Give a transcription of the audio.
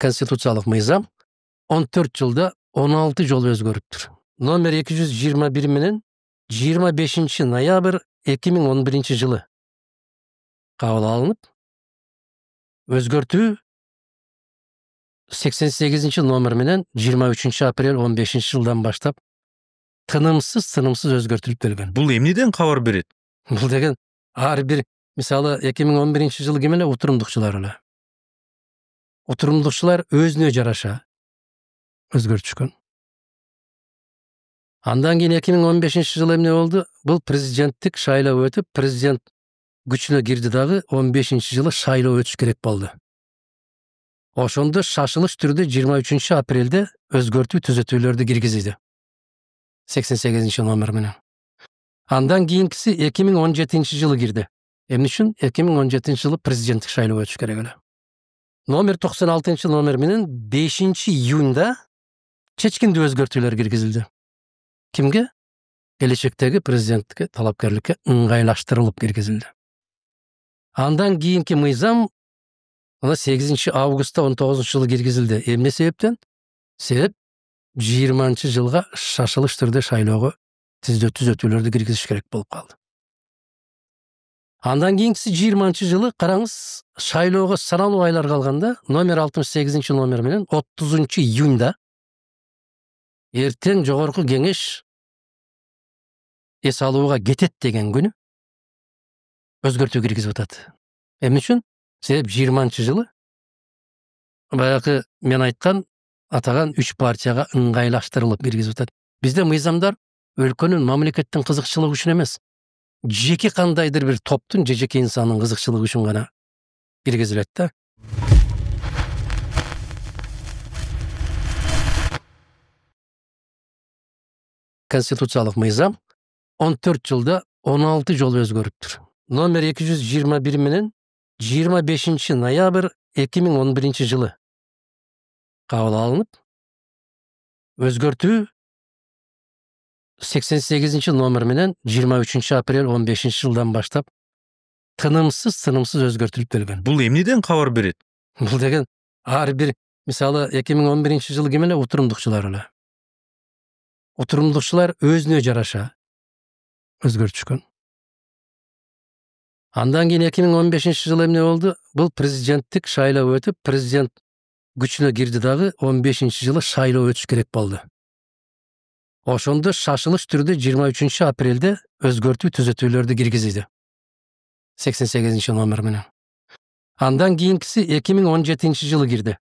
Konstitutsiялык мыйзам 14 жылда 16 жолу өзгөрүптүр. Номер 221 менен 25 ноябрь 2011 жылы кабыл алынып, өзгөртүү 88 номер менен 23 апрель 15 жылдан баштап тынымсыз өзгөртүлүп келген. Бул эмнеден кабар берет? Бул деген ар бир, мисалы 2011 жылы ким эле отурумдукчулар эле. Отурумдукчулар өзүнө жараша өзгөртүшкөн. Андан кийин 2015 жылы эмне болду? Бул президенттик шайлоо өтүп, президент күчүнө кирди дагы 15 жылы шайлоо өтүш керек болду. Ошондо шашылыш түрдө 23 апрелде өзгөртүү түзөтүүлөрдү киргизди. 88 номер менен. Андан кийинкиси 2017 жылы кирди. Эмне үчүн? 2017 жылы президенттик шайлоо өтүш керек эле. Номер 96 номер менен 5 июнда чечкиндүү өзгөртүүлөр киргизилди. Кимге? Келечектеги президенттикке талапкерликке ыңгайлаштырылып киргизилди. Андан кийинки мыйзам 8 августта 19 жылы киргизилди. Эмне себептен? Себеп 20 жылга шашылыш түрдө шайлоого түзөтүүлөрдү киргизиш керек болуп калды. Андан кийинкиси 20 жылы караңыз, шайлоого саналуу айлар калганда номер 68 номер менен 30 июнда эртең жогорку кеңеш эс алууга кетет деген күнү өзгөртүү киргизип атат. Эмне үчүн? Себеп 20 жылы баягы мен айткан атаган 3 партияга ыңгайлаштырылып киргизип атат. Бизде мыйзамдар өлкөнүн, мамлекеттин кызыкчылыгы үчүн эмес, жеке кандайдыр бир топтун, жеке инсандын кызыкчылыгы үчүн гана киргизилет да. Конституциялык мыйзам 14 жылда 16 жолу өзгөрүптүр. Номер 221 менен 25 ноябрь 2011 жылы кабыл алынып, өзгөртүү 88 номер менен 23 апрель 15 жылдан баштап тынымсыз өзгөртүлүп келген. Бул эмнеден кабар берет? Бул деген ар бир, мисалы 2011 жылы ким эле отурумдукчулар эле. Отурумдукчулар өзүнө жараша өзгөртүшкөн. Андан кийин 2015 жылы эмне болду? Бул президенттик шайлоо өтүп, президент күчүнө кирди дагы 15 жылы шайлоо өтүш керек болду. Ошондо шашылыш түрдө 23 апрелде өзгөртүү түзөтүүлөрдү киргизди. 88 номер менен. Андан кийинкиси 2017 жылы кирди.